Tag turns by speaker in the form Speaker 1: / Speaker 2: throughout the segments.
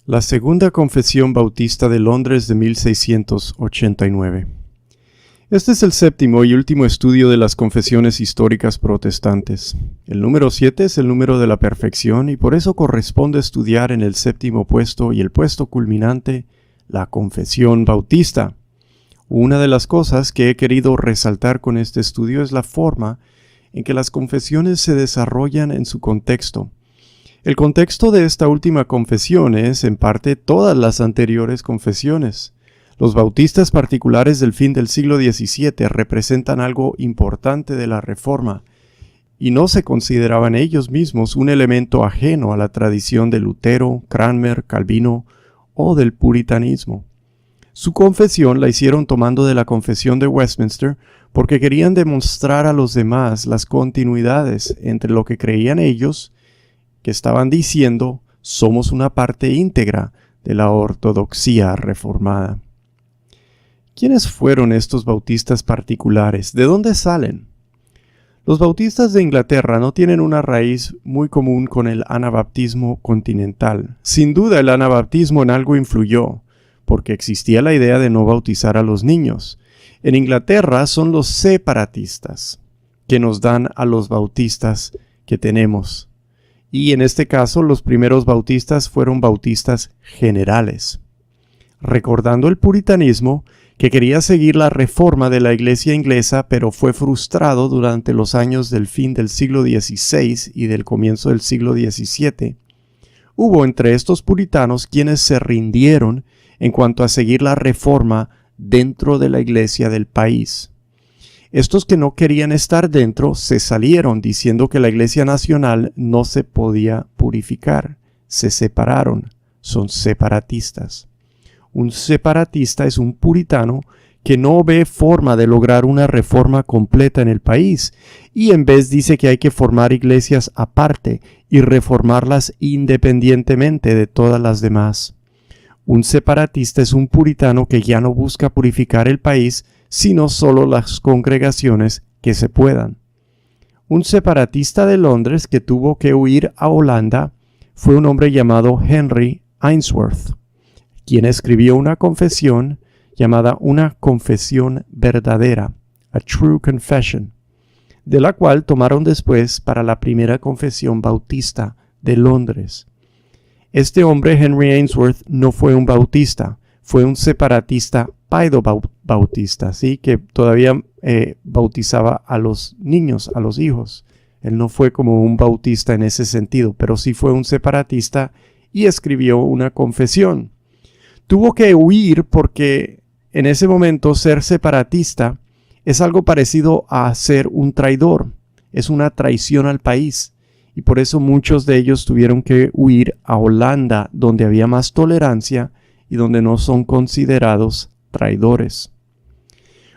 Speaker 1: La Segunda Confesión Bautista de Londres de 1689. Este es el séptimo y último estudio de las confesiones históricas protestantes. El número 7 es el número de la perfección y por eso corresponde estudiar en el séptimo puesto y el puesto culminante, la Confesión Bautista. Una de las cosas que he querido resaltar con este estudio es la forma en que las confesiones se desarrollan en su contexto. El contexto de esta última confesión es, en parte, todas las anteriores confesiones. Los bautistas particulares del fin del siglo XVII representan algo importante de la Reforma, y no se consideraban ellos mismos un elemento ajeno a la tradición de Lutero, Cranmer, Calvino o del puritanismo. Su confesión la hicieron tomando de la Confesión de Westminster porque querían demostrar a los demás las continuidades entre lo que creían ellos, que estaban diciendo, somos una parte íntegra de la ortodoxia reformada. ¿Quiénes fueron estos bautistas particulares? ¿De dónde salen? Los bautistas de Inglaterra no tienen una raíz muy común con el anabaptismo continental. Sin duda el anabaptismo en algo influyó, porque existía la idea de no bautizar a los niños. En Inglaterra son los separatistas que nos dan a los bautistas que tenemos. Y en este caso los primeros bautistas fueron bautistas generales. Recordando el puritanismo, que quería seguir la reforma de la iglesia inglesa, pero fue frustrado durante los años del fin del siglo XVI y del comienzo del siglo XVII, hubo entre estos puritanos quienes se rindieron en cuanto a seguir la reforma dentro de la iglesia del país. Estos que no querían estar dentro se salieron diciendo que la iglesia nacional no se podía purificar. Se separaron. Son separatistas. Un separatista es un puritano que no ve forma de lograr una reforma completa en el país y en vez dice que hay que formar iglesias aparte y reformarlas independientemente de todas las demás. Un separatista es un puritano que ya no busca purificar el país, sino solo las congregaciones que se puedan. Un separatista de Londres que tuvo que huir a Holanda fue un hombre llamado Henry Ainsworth, quien escribió una confesión llamada Una Confesión Verdadera, a True Confession, de la cual tomaron después para la primera confesión bautista de Londres. Este hombre, Henry Ainsworth, no fue un bautista, fue un separatista paido-bautista, ¿sí? Que todavía bautizaba a los niños, a los hijos. Él no fue como un bautista en ese sentido, pero sí fue un separatista y escribió una confesión. Tuvo que huir porque en ese momento ser separatista es algo parecido a ser un traidor, es una traición al país. Y por eso muchos de ellos tuvieron que huir a Holanda, donde había más tolerancia y donde no son considerados traidores.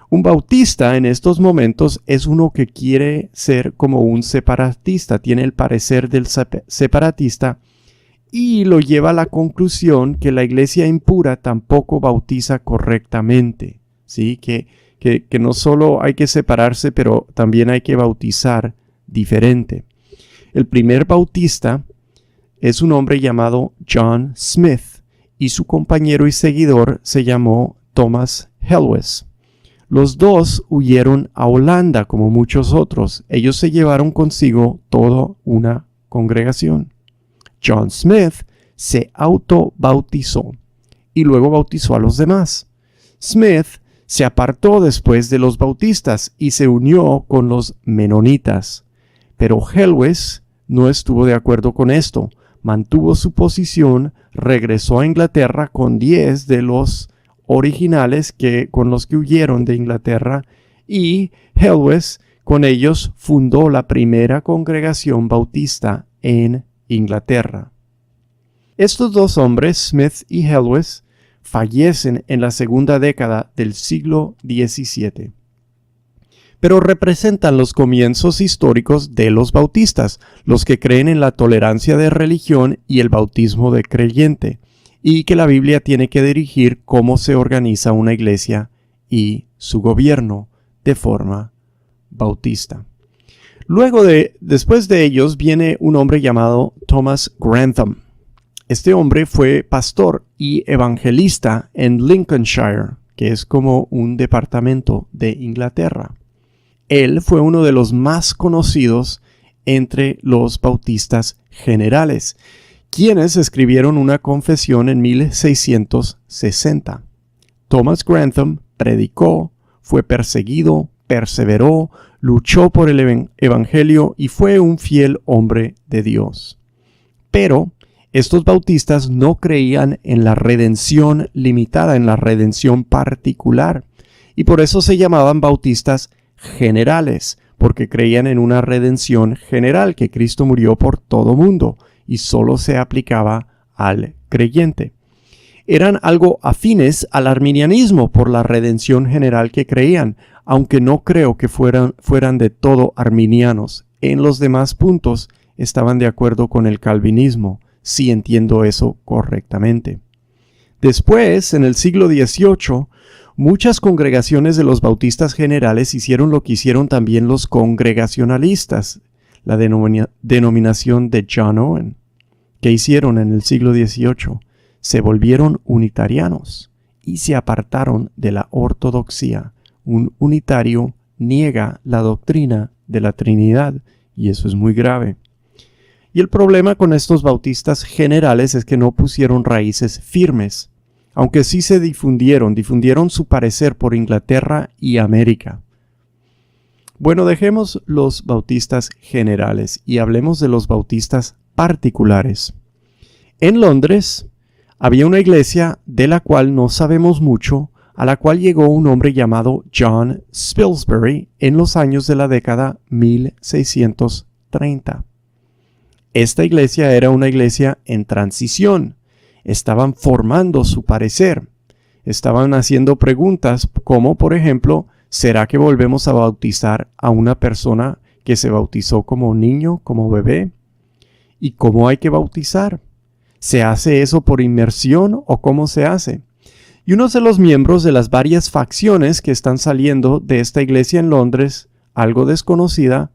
Speaker 1: Un bautista en estos momentos es uno que quiere ser como un separatista, tiene el parecer del separatista y lo lleva a la conclusión que la iglesia impura tampoco bautiza correctamente, ¿sí? Que no solo hay que separarse, pero también hay que bautizar diferente. El primer bautista es un hombre llamado John Smith y su compañero y seguidor se llamó Thomas Helwes. Los dos huyeron a Holanda como muchos otros. Ellos se llevaron consigo toda una congregación. John Smith se autobautizó y luego bautizó a los demás. Smith se apartó después de los bautistas y se unió con los menonitas. Pero Helwes no estuvo de acuerdo con esto. Mantuvo su posición, regresó a Inglaterra con 10 de los originales con los que huyeron de Inglaterra y Helwes con ellos fundó la primera congregación bautista en Inglaterra. Estos dos hombres, Smith y Helwes, fallecen en la segunda década del siglo XVII. Pero representan los comienzos históricos de los bautistas, los que creen en la tolerancia de religión y el bautismo de creyente, y que la Biblia tiene que dirigir cómo se organiza una iglesia y su gobierno de forma bautista. Después de ellos viene un hombre llamado Thomas Grantham. Este hombre fue pastor y evangelista en Lincolnshire, que es como un departamento de Inglaterra. Él fue uno de los más conocidos entre los bautistas generales, quienes escribieron una confesión en 1660. Thomas Grantham predicó, fue perseguido, perseveró, luchó por el evangelio y fue un fiel hombre de Dios. Pero estos bautistas no creían en la redención limitada, en la redención particular, y por eso se llamaban bautistas generales, porque creían en una redención general, que Cristo murió por todo mundo y solo se aplicaba al creyente. Eran algo afines al arminianismo por la redención general que creían, aunque no creo que fueran de todo arminianos. En los demás puntos estaban de acuerdo con el calvinismo, si entiendo eso correctamente. Después, en el siglo XVIII, muchas congregaciones de los bautistas generales hicieron lo que hicieron también los congregacionalistas, la denominación de John Owen. ¿Qué hicieron en el siglo XVIII? Se volvieron unitarianos y se apartaron de la ortodoxia. Un unitario niega la doctrina de la Trinidad y eso es muy grave. Y el problema con estos bautistas generales es que no pusieron raíces firmes, aunque sí se difundieron su parecer por Inglaterra y América. Bueno, dejemos los bautistas generales y hablemos de los bautistas particulares. En Londres había una iglesia de la cual no sabemos mucho, a la cual llegó un hombre llamado John Spilsbury en los años de la década 1630. Esta iglesia era una iglesia en transición. Estaban formando su parecer. Estaban haciendo preguntas como, por ejemplo, ¿será que volvemos a bautizar a una persona que se bautizó como niño, como bebé? ¿Y cómo hay que bautizar? ¿Se hace eso por inmersión o cómo se hace? Y uno de los miembros de las varias facciones que están saliendo de esta iglesia en Londres, algo desconocida,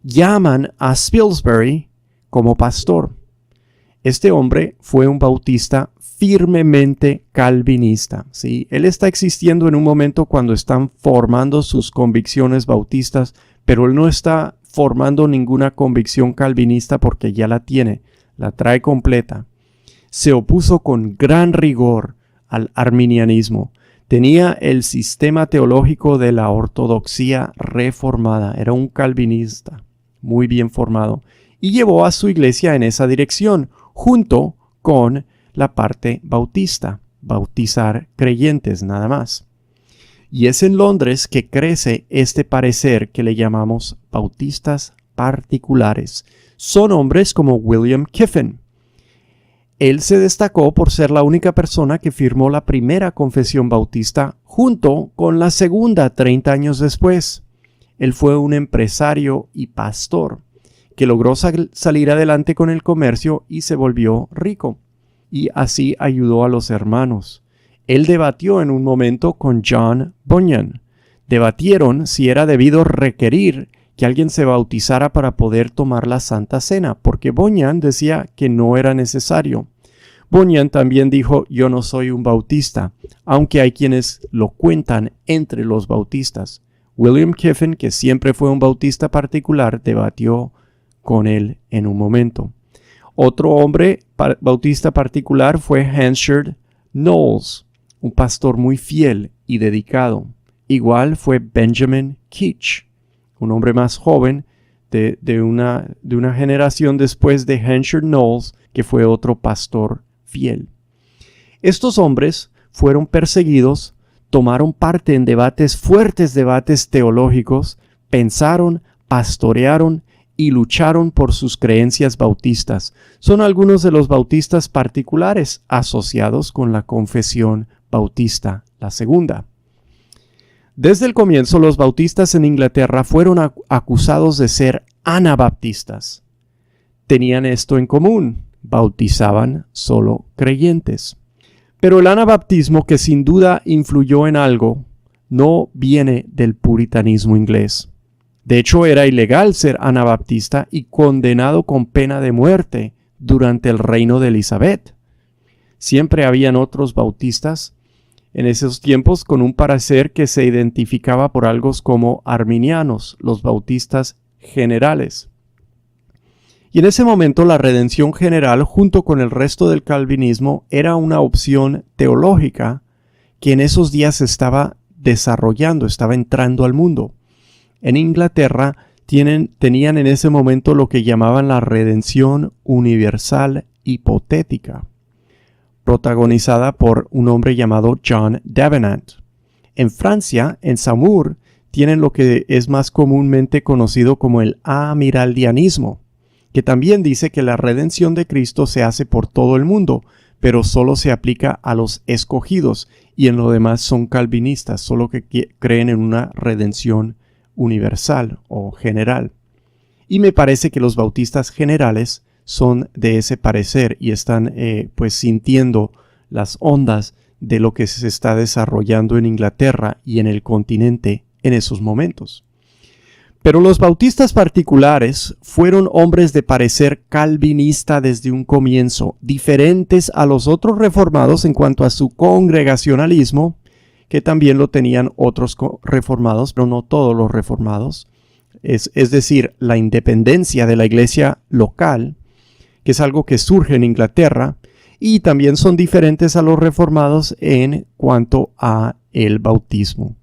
Speaker 1: llaman a Spilsbury como pastor. Este hombre fue un bautista firmemente calvinista, ¿sí? Él está existiendo en un momento cuando están formando sus convicciones bautistas, pero él no está formando ninguna convicción calvinista porque ya la tiene, la trae completa. Se opuso con gran rigor al arminianismo. Tenía el sistema teológico de la ortodoxia reformada. Era un calvinista muy bien formado y llevó a su iglesia en esa dirección, junto con la parte bautista, bautizar creyentes nada más. Y es en Londres que crece este parecer que le llamamos bautistas particulares. Son hombres como William Kiffin. Él se destacó por ser la única persona que firmó la primera confesión bautista junto con la segunda 30 años después. Él fue un empresario y pastor que logró salir adelante con el comercio y se volvió rico. Y así ayudó a los hermanos. Él debatió en un momento con John Bunyan. Debatieron si era debido requerir que alguien se bautizara para poder tomar la Santa Cena, porque Bunyan decía que no era necesario. Bunyan también dijo, yo no soy un bautista, aunque hay quienes lo cuentan entre los bautistas. William Kiffin, que siempre fue un bautista particular, debatió con él en un momento. Otro hombre bautista particular fue Hansard Knowles, un pastor muy fiel y dedicado. Igual fue Benjamin Keach, un hombre más joven de una generación después de Hansard Knowles, que fue otro pastor fiel. Estos hombres fueron perseguidos, tomaron parte en fuertes debates teológicos, pensaron, pastorearon y lucharon por sus creencias bautistas. Son algunos de los bautistas particulares asociados con la confesión bautista, la segunda. Desde el comienzo, los bautistas en Inglaterra fueron acusados de ser anabaptistas. Tenían esto en común: bautizaban solo creyentes. Pero el anabaptismo, que sin duda influyó en algo, no viene del puritanismo inglés. De hecho, era ilegal ser anabaptista y condenado con pena de muerte durante el reino de Elizabeth. Siempre habían otros bautistas en esos tiempos con un parecer que se identificaba por algo como arminianos, los bautistas generales. Y en ese momento la redención general, junto con el resto del calvinismo, era una opción teológica que en esos días se estaba desarrollando, estaba entrando al mundo. En Inglaterra tenían en ese momento lo que llamaban la redención universal hipotética, protagonizada por un hombre llamado John Davenant. En Francia, en Saumur, tienen lo que es más comúnmente conocido como el amiraldianismo, que también dice que la redención de Cristo se hace por todo el mundo, pero solo se aplica a los escogidos, y en lo demás son calvinistas, solo que creen en una redención universal o general. Y me parece que los bautistas generales son de ese parecer y están pues sintiendo las ondas de lo que se está desarrollando en Inglaterra y en el continente en esos momentos. Pero los bautistas particulares fueron hombres de parecer calvinista desde un comienzo, diferentes a los otros reformados en cuanto a su congregacionalismo, que también lo tenían otros reformados, pero no todos los reformados. Es decir, la independencia de la iglesia local, que es algo que surge en Inglaterra, y también son diferentes a los reformados en cuanto a el bautismo.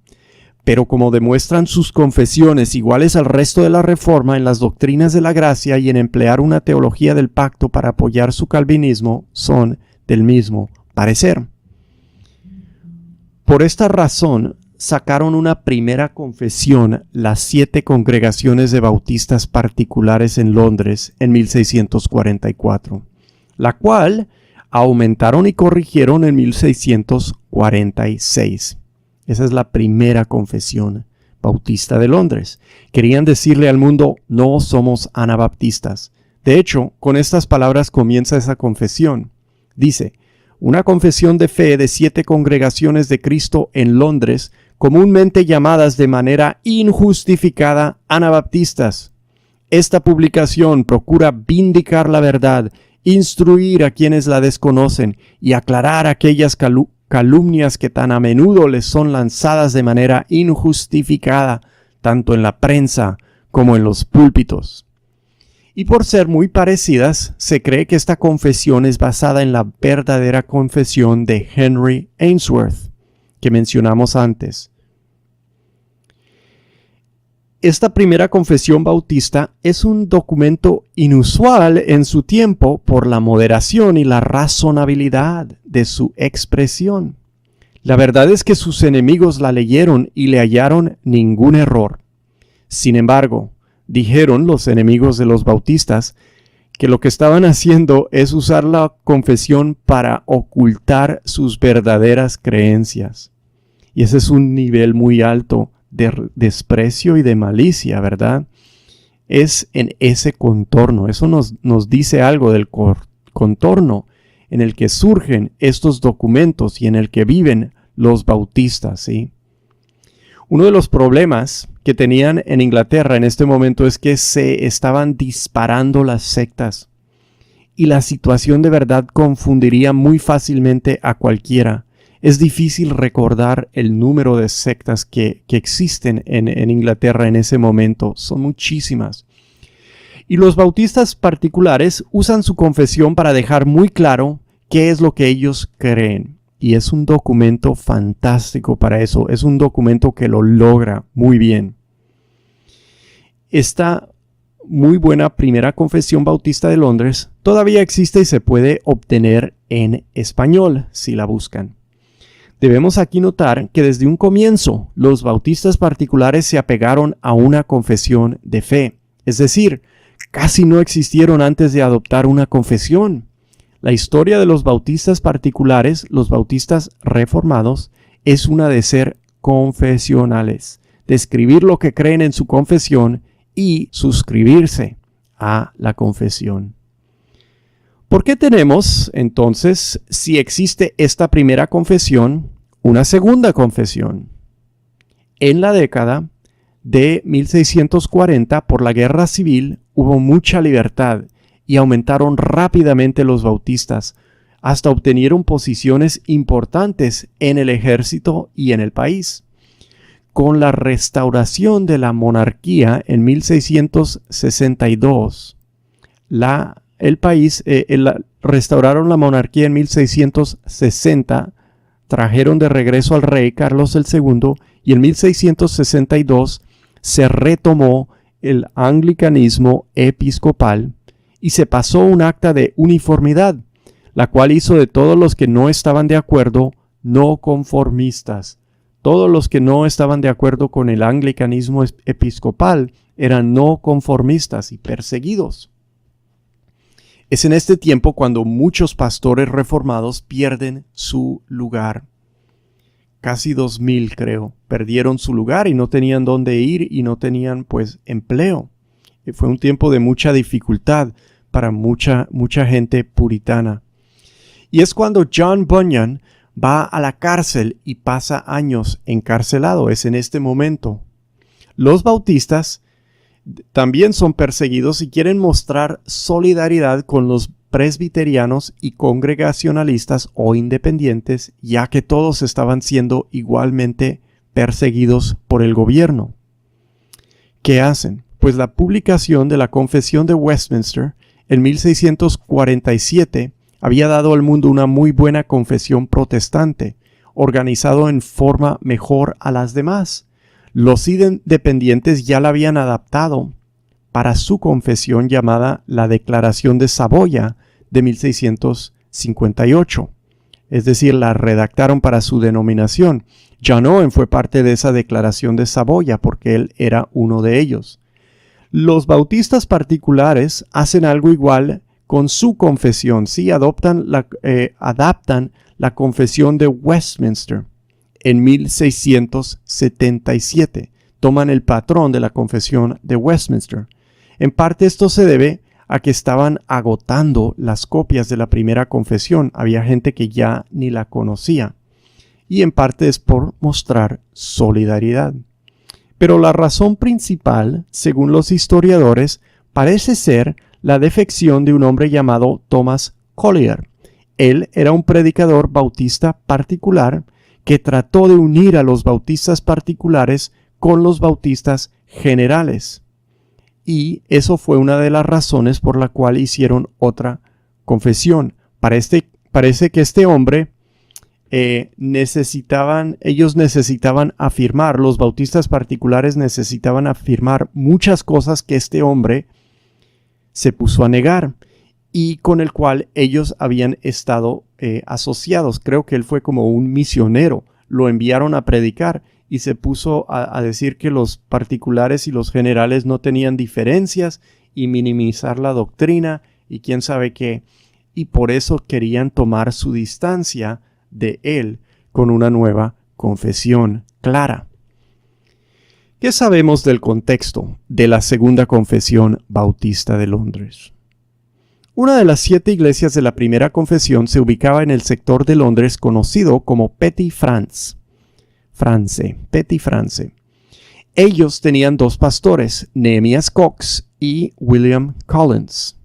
Speaker 1: Pero como demuestran sus confesiones iguales al resto de la Reforma en las doctrinas de la gracia y en emplear una teología del pacto para apoyar su calvinismo, son del mismo parecer. Por esta razón, sacaron una primera confesión las 7 congregaciones de bautistas particulares en Londres en 1644, la cual aumentaron y corrigieron en 1646. Esa es la primera confesión bautista de Londres. Querían decirle al mundo, no somos anabaptistas. De hecho, con estas palabras comienza esa confesión. Dice, una confesión de fe de 7 congregaciones de Cristo en Londres, comúnmente llamadas de manera injustificada anabaptistas. Esta publicación procura vindicar la verdad, instruir a quienes la desconocen y aclarar aquellas calumnias que tan a menudo les son lanzadas de manera injustificada, tanto en la prensa como en los púlpitos. Y por ser muy parecidas, se cree que esta confesión es basada en la verdadera confesión de Henry Ainsworth, que mencionamos antes. Esta primera confesión bautista es un documento inusual en su tiempo por la moderación y la razonabilidad de su expresión. La verdad es que sus enemigos la leyeron y le hallaron ningún error. Sin embargo, dijeron los enemigos de los bautistas que lo que estaban haciendo es usar la confesión para ocultar sus verdaderas creencias. Y ese es un nivel muy alto de desprecio y de malicia, ¿verdad? Es en ese contorno. Eso nos dice algo del contorno en el que surgen estos documentos y en el que viven los bautistas, ¿sí? Uno de los problemas que tenían en Inglaterra en este momento es que se estaban disparando las sectas y la situación de verdad confundiría muy fácilmente a cualquiera. Es difícil recordar el número de sectas que existen en Inglaterra en ese momento. Son muchísimas. Y los bautistas particulares usan su confesión para dejar muy claro qué es lo que ellos creen. Y es un documento fantástico para eso. Es un documento que lo logra muy bien. Esta muy buena primera confesión bautista de Londres todavía existe y se puede obtener en español si la buscan. Debemos aquí notar que desde un comienzo los bautistas particulares se apegaron a una confesión de fe, es decir, casi no existieron antes de adoptar una confesión. La historia de los bautistas particulares, los bautistas reformados, es una de ser confesionales, de escribir lo que creen en su confesión y suscribirse a la confesión. ¿Por qué tenemos, entonces, si existe esta primera confesión, una segunda confesión? En la década de 1640, por la guerra civil, hubo mucha libertad y aumentaron rápidamente los bautistas, hasta obtenieron posiciones importantes en el ejército y en el país. Con la restauración de la monarquía en 1662, restauraron la monarquía en 1660, trajeron de regreso al rey Carlos II y en 1662 se retomó el anglicanismo episcopal y se pasó un acta de uniformidad, la cual hizo de todos los que no estaban de acuerdo no conformistas. Todos los que no estaban de acuerdo con el anglicanismo episcopal eran no conformistas y perseguidos. Es en este tiempo cuando muchos pastores reformados pierden su lugar. Casi 2000, creo, perdieron su lugar y no tenían dónde ir y no tenían, pues, empleo. Fue un tiempo de mucha dificultad para mucha gente puritana. Y es cuando John Bunyan va a la cárcel y pasa años encarcelado. Es en este momento. Los bautistas también son perseguidos y quieren mostrar solidaridad con los presbiterianos y congregacionalistas o independientes, ya que todos estaban siendo igualmente perseguidos por el gobierno. ¿Qué hacen? Pues la publicación de la Confesión de Westminster en 1647 había dado al mundo una muy buena confesión protestante, organizado en forma mejor a las demás. Los independientes ya la habían adaptado para su confesión llamada la Declaración de Saboya de 1658. Es decir, la redactaron para su denominación. John Owen fue parte de esa Declaración de Saboya porque él era uno de ellos. Los bautistas particulares hacen algo igual con su confesión. Sí, adaptan la confesión de Westminster en 1677. Toman el patrón de la confesión de Westminster. En parte esto se debe a que estaban agotando las copias de la primera confesión. Había gente que ya ni la conocía. Y en parte es por mostrar solidaridad. Pero la razón principal, según los historiadores, parece ser la defección de un hombre llamado Thomas Collier. Él era un predicador bautista particular que trató de unir a los bautistas particulares con los bautistas generales. Y eso fue una de las razones por la cual hicieron otra confesión. Parece que este hombre ellos necesitaban afirmar, los bautistas particulares necesitaban afirmar muchas cosas que este hombre se puso a negar y con el cual ellos habían estado asociados. Creo que él fue como un misionero, lo enviaron a predicar y se puso a decir que los particulares y los generales no tenían diferencias y minimizar la doctrina y quién sabe qué. Y por eso querían tomar su distancia de él con una nueva confesión clara. ¿Qué sabemos del contexto de la Segunda Confesión Bautista de Londres? Una de las 7 iglesias de la primera confesión se ubicaba en el sector de Londres conocido como Petty France. Petty France. Ellos tenían 2 pastores, Nehemias Cox y William Collins.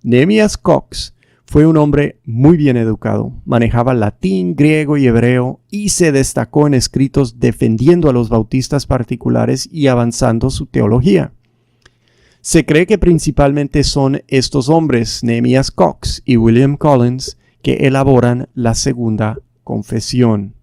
Speaker 1: Nehemias Cox fue un hombre muy bien educado, manejaba latín, griego y hebreo y se destacó en escritos defendiendo a los bautistas particulares y avanzando su teología. Se cree que principalmente son estos hombres, Nehemias Cox y William Collins, que elaboran la segunda confesión.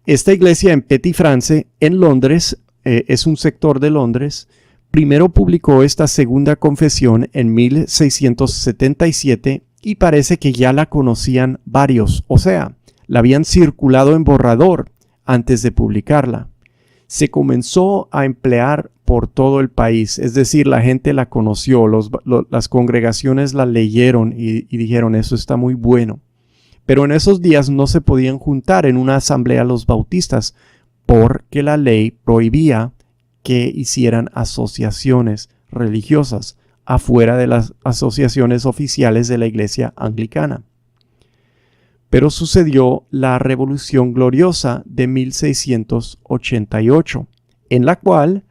Speaker 1: Esta iglesia en Petty France, en Londres, es un sector de Londres. Primero publicó esta segunda confesión en 1677 y parece que ya la conocían varios, o sea, la habían circulado en borrador antes de publicarla. Se comenzó a emplear por todo el país, es decir, la gente la conoció, las congregaciones la leyeron y dijeron, eso está muy bueno. Pero en esos días no se podían juntar en una asamblea los bautistas porque la ley prohibía que hicieran asociaciones religiosas afuera de las asociaciones oficiales de la iglesia anglicana. Pero sucedió la Revolución Gloriosa de 1688, en la cual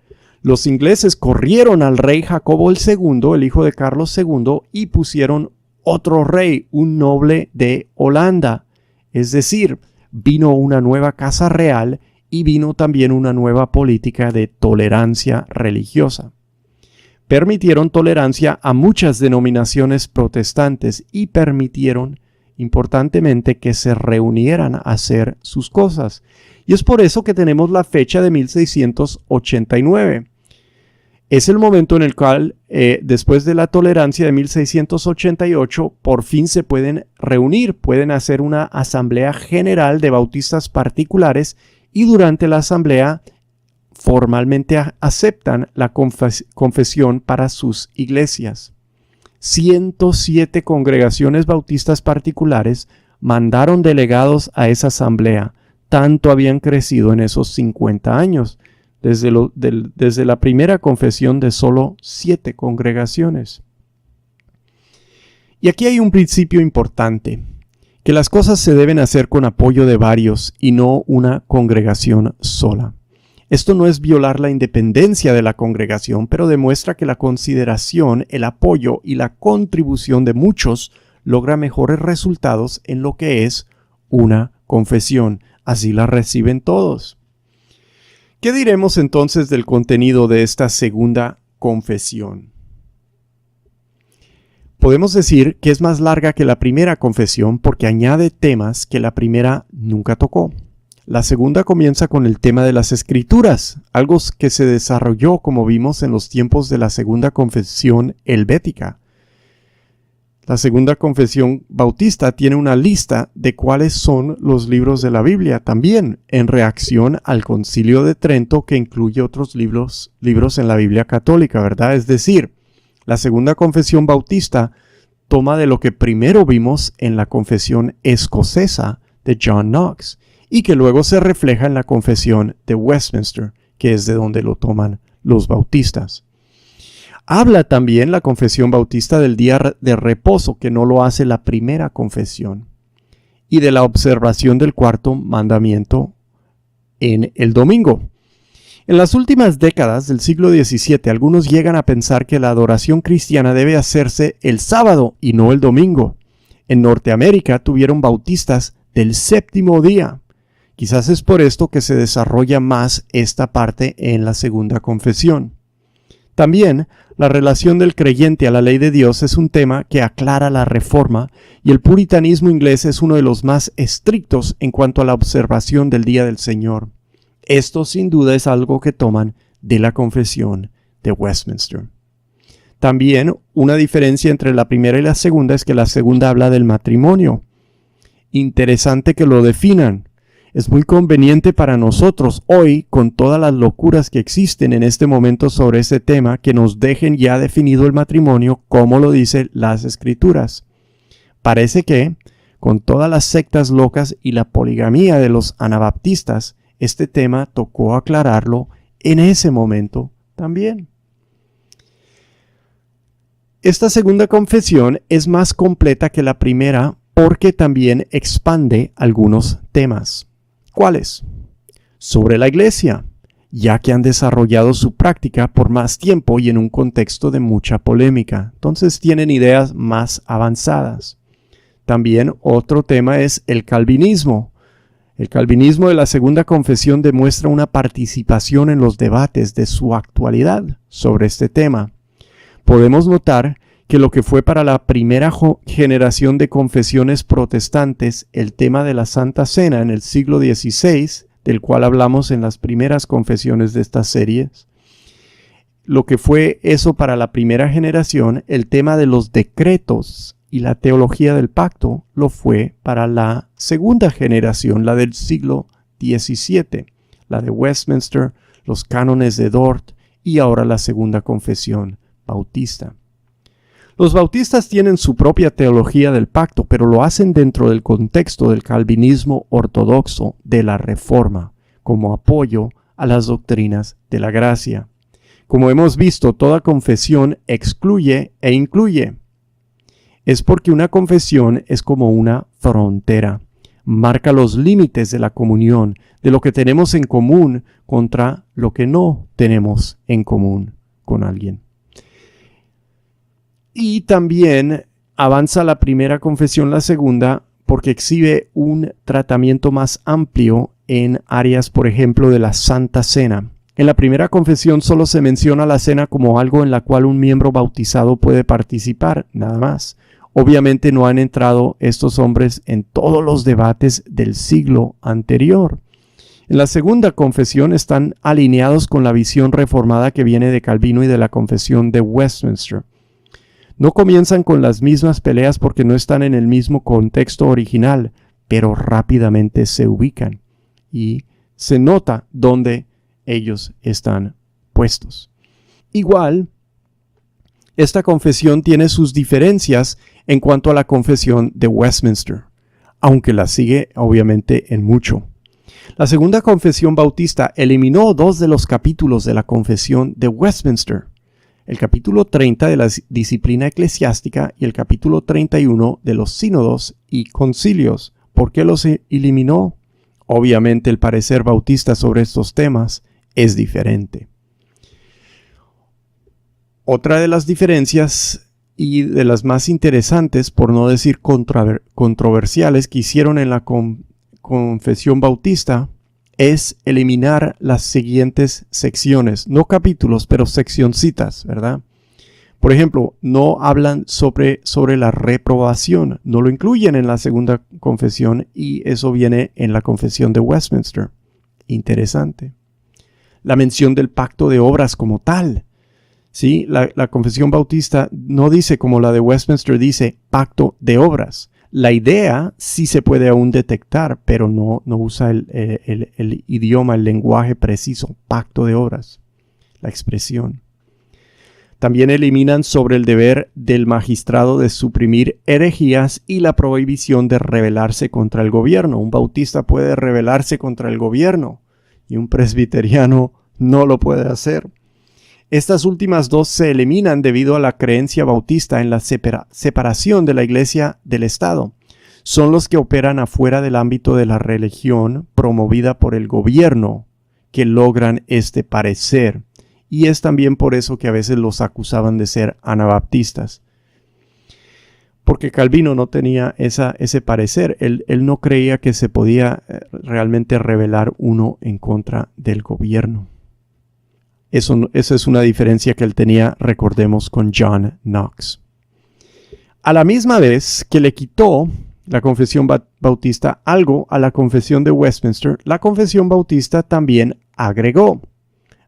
Speaker 1: Los ingleses corrieron al rey Jacobo II, el hijo de Carlos II, y pusieron otro rey, un noble de Holanda. Es decir, vino una nueva casa real y vino también una nueva política de tolerancia religiosa. Permitieron tolerancia a muchas denominaciones protestantes y permitieron, importantemente, que se reunieran a hacer sus cosas. Y es por eso que tenemos la fecha de 1689. Es el momento en el cual, después de la tolerancia de 1688, por fin se pueden reunir, pueden hacer una asamblea general de bautistas particulares y durante la asamblea formalmente aceptan la confesión para sus iglesias. 107 congregaciones bautistas particulares mandaron delegados a esa asamblea. Tanto habían crecido en esos 50 años. Desde la primera confesión de solo 7 congregaciones. Y aquí hay un principio importante, que las cosas se deben hacer con apoyo de varios y no una congregación sola. Esto no es violar la independencia de la congregación, pero demuestra que la consideración, el apoyo y la contribución de muchos logra mejores resultados en lo que es una confesión. Así la reciben todos. ¿Qué diremos entonces del contenido de esta segunda confesión? Podemos decir que es más larga que la primera confesión porque añade temas que la primera nunca tocó. La segunda comienza con el tema de las Escrituras, algo que se desarrolló, como vimos, en los tiempos de la segunda confesión helvética. La segunda confesión bautista tiene una lista de cuáles son los libros de la Biblia, también en reacción al Concilio de Trento, que incluye otros libros en la Biblia católica, ¿verdad? Es decir, la segunda confesión bautista toma de lo que primero vimos en la confesión escocesa de John Knox y que luego se refleja en la confesión de Westminster, que es de donde lo toman los bautistas. Habla también la confesión bautista del día de reposo, que no lo hace la primera confesión, y de la observación del cuarto mandamiento en el domingo. En las últimas décadas del siglo XVII, algunos llegan a pensar que la adoración cristiana debe hacerse el sábado y no el domingo. En Norteamérica tuvieron bautistas del séptimo día. Quizás es por esto que se desarrolla más esta parte en la segunda confesión. También, la relación del creyente a la ley de Dios es un tema que aclara la Reforma y el puritanismo inglés es uno de los más estrictos en cuanto a la observación del Día del Señor. Esto sin duda es algo que toman de la confesión de Westminster. También una diferencia entre la primera y la segunda es que la segunda habla del matrimonio. Interesante que lo definan. Es muy conveniente para nosotros hoy, con todas las locuras que existen en este momento sobre ese tema, que nos dejen ya definido el matrimonio como lo dicen las Escrituras. Parece que, con todas las sectas locas y la poligamía de los anabaptistas, este tema tocó aclararlo en ese momento también. Esta segunda confesión es más completa que la primera porque también expande algunos temas. ¿Cuáles? Sobre la iglesia, ya que han desarrollado su práctica por más tiempo y en un contexto de mucha polémica. Entonces tienen ideas más avanzadas. También otro tema es el calvinismo. El calvinismo de la segunda confesión demuestra una participación en los debates de su actualidad sobre este tema. Podemos notar que lo que fue para la primera generación de confesiones protestantes el tema de la Santa Cena en el siglo XVI, del cual hablamos en las primeras confesiones de estas series, lo que fue eso para la primera generación, el tema de los decretos y la teología del pacto, lo fue para la segunda generación, la del siglo XVII, la de Westminster, los cánones de Dort y ahora la segunda confesión bautista. Los bautistas tienen su propia teología del pacto, pero lo hacen dentro del contexto del calvinismo ortodoxo de la Reforma, como apoyo a las doctrinas de la gracia. Como hemos visto, toda confesión excluye e incluye. Es porque una confesión es como una frontera. marca los límites de la comunión, de lo que tenemos en común contra lo que no tenemos en común con alguien. Y también avanza la primera confesión, la segunda, porque exhibe un tratamiento más amplio en áreas, por ejemplo, de la Santa Cena. En la primera confesión solo se menciona la cena como algo en la cual un miembro bautizado puede participar, nada más. Obviamente no han entrado estos hombres en todos los debates del siglo anterior. En la segunda confesión están alineados con la visión reformada que viene de Calvino y de la confesión de Westminster. No comienzan con las mismas peleas porque no están en el mismo contexto original, pero rápidamente se ubican y se nota dónde ellos están puestos. Igual, esta confesión tiene sus diferencias en cuanto a la confesión de Westminster, aunque la sigue obviamente en mucho. La segunda confesión bautista eliminó 2 de los capítulos de la confesión de Westminster, el capítulo 30 de la disciplina eclesiástica y el capítulo 31 de los sínodos y concilios. ¿Por qué los eliminó? Obviamente el parecer bautista sobre estos temas es diferente. Otra de las diferencias y de las más interesantes, por no decir controversiales, que hicieron en la confesión bautista es eliminar las siguientes secciones, no capítulos, pero seccioncitas, ¿verdad? Por ejemplo, no hablan sobre la reprobación, no lo incluyen en la segunda confesión y eso viene en la confesión de Westminster. Interesante. La mención del pacto de obras como tal. ¿Sí? La confesión bautista no dice como la de Westminster, dice pacto de obras. La idea sí se puede aún detectar, pero no usa el idioma, el lenguaje preciso, pacto de obras, la expresión. También eliminan sobre el deber del magistrado de suprimir herejías y la prohibición de rebelarse contra el gobierno. Un bautista puede rebelarse contra el gobierno y un presbiteriano no lo puede hacer. Estas últimas 2 se eliminan debido a la creencia bautista en la separación de la iglesia del Estado. Son los que operan afuera del ámbito de la religión promovida por el gobierno que logran este parecer. Y es también por eso que a veces los acusaban de ser anabaptistas. Porque Calvino no tenía ese parecer. Él no creía que se podía realmente rebelar uno en contra del gobierno. Esa es una diferencia que él tenía, recordemos, con John Knox. A la misma vez que le quitó la confesión bautista algo a la confesión de Westminster, la confesión bautista también agregó.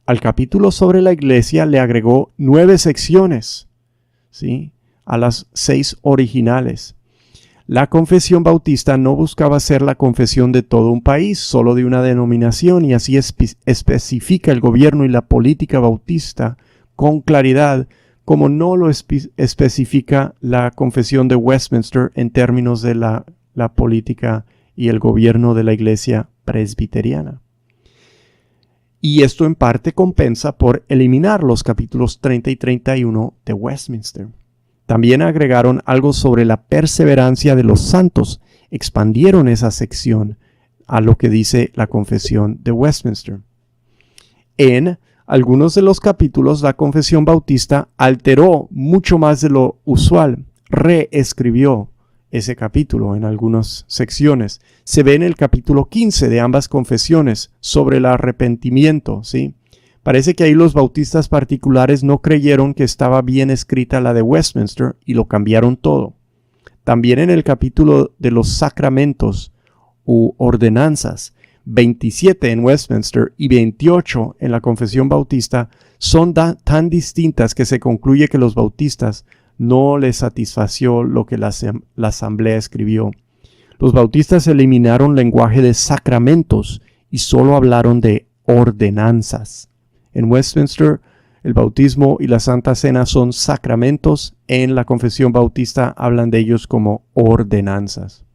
Speaker 1: Al capítulo sobre la iglesia le agregó 9 secciones, ¿sí? A las 6 originales. La confesión bautista no buscaba ser la confesión de todo un país, solo de una denominación, y así especifica el gobierno y la política bautista con claridad, como no lo especifica la confesión de Westminster en términos de la política y el gobierno de la iglesia presbiteriana. Y esto en parte compensa por eliminar los capítulos 30 y 31 de Westminster. También agregaron algo sobre la perseverancia de los santos. Expandieron esa sección a lo que dice la confesión de Westminster. En algunos de los capítulos, la confesión bautista alteró mucho más de lo usual. Reescribió ese capítulo en algunas secciones. Se ve en el capítulo 15 de ambas confesiones sobre el arrepentimiento, ¿sí? Parece que ahí los bautistas particulares no creyeron que estaba bien escrita la de Westminster y lo cambiaron todo. También en el capítulo de los sacramentos u ordenanzas, 27 en Westminster y 28 en la confesión bautista, son tan distintas que se concluye que los bautistas no les satisfació lo que la asamblea escribió. Los bautistas eliminaron lenguaje de sacramentos y solo hablaron de ordenanzas. En Westminster, el bautismo y la Santa Cena son sacramentos. En la confesión bautista hablan de ellos como ordenanzas.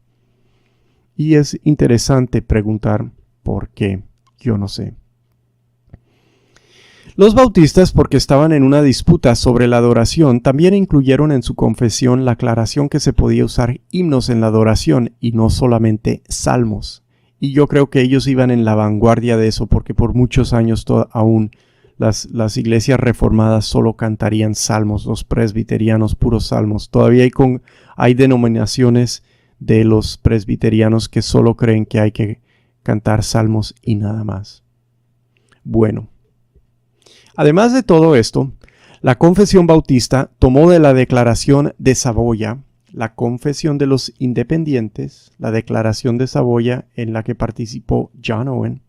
Speaker 1: Y es interesante preguntar por qué. Yo no sé. Los bautistas, porque estaban en una disputa sobre la adoración, también incluyeron en su confesión la aclaración que se podía usar himnos en la adoración y no solamente salmos. Y yo creo que ellos iban en la vanguardia de eso, porque por muchos años aún las iglesias reformadas solo cantarían salmos, los presbiterianos puros salmos. Todavía hay denominaciones de los presbiterianos que solo creen que hay que cantar salmos y nada más. Bueno, además de todo esto, la Confesión Bautista tomó de la Declaración de Saboya, la Confesión de los Independientes, la Declaración de Saboya en la que participó John Owen,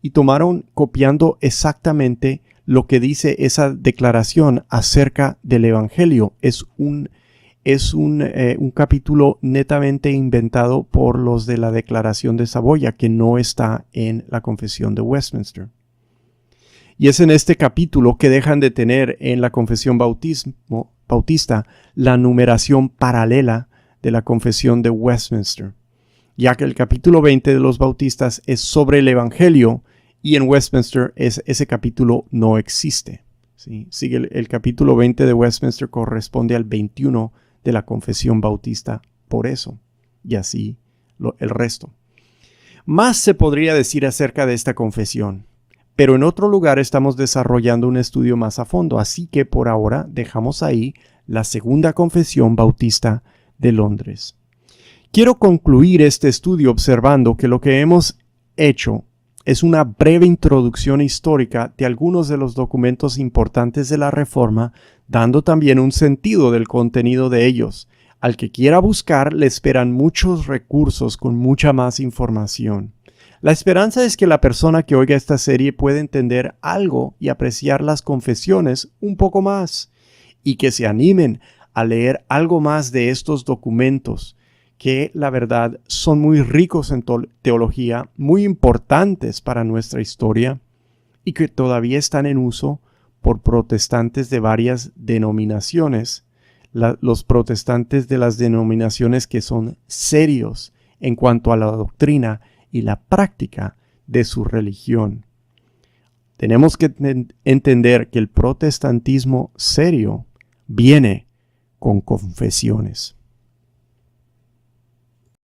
Speaker 1: y tomaron copiando exactamente lo que dice esa declaración acerca del Evangelio. Es un capítulo netamente inventado por los de la Declaración de Saboya, que no está en la Confesión de Westminster. Y es en este capítulo que dejan de tener en la Confesión Bautista la numeración paralela de la Confesión de Westminster, ya que el capítulo 20 de los bautistas es sobre el Evangelio y en Westminster ese capítulo no existe. ¿Sí? Sigue el capítulo 20 de Westminster corresponde al 21 de la Confesión Bautista por eso, y así el resto. Más se podría decir acerca de esta confesión, pero en otro lugar estamos desarrollando un estudio más a fondo, así que por ahora dejamos ahí la Segunda Confesión Bautista de Londres. Quiero concluir este estudio observando que lo que hemos hecho es una breve introducción histórica de algunos de los documentos importantes de la Reforma, dando también un sentido del contenido de ellos. Al que quiera buscar, le esperan muchos recursos con mucha más información. La esperanza es que la persona que oiga esta serie pueda entender algo y apreciar las confesiones un poco más, y que se animen a leer algo más de estos documentos, que la verdad son muy ricos en teología, muy importantes para nuestra historia y que todavía están en uso por protestantes de varias denominaciones, los protestantes de las denominaciones que son serios en cuanto a la doctrina y la práctica de su religión. Tenemos que entender que el protestantismo serio viene con confesiones.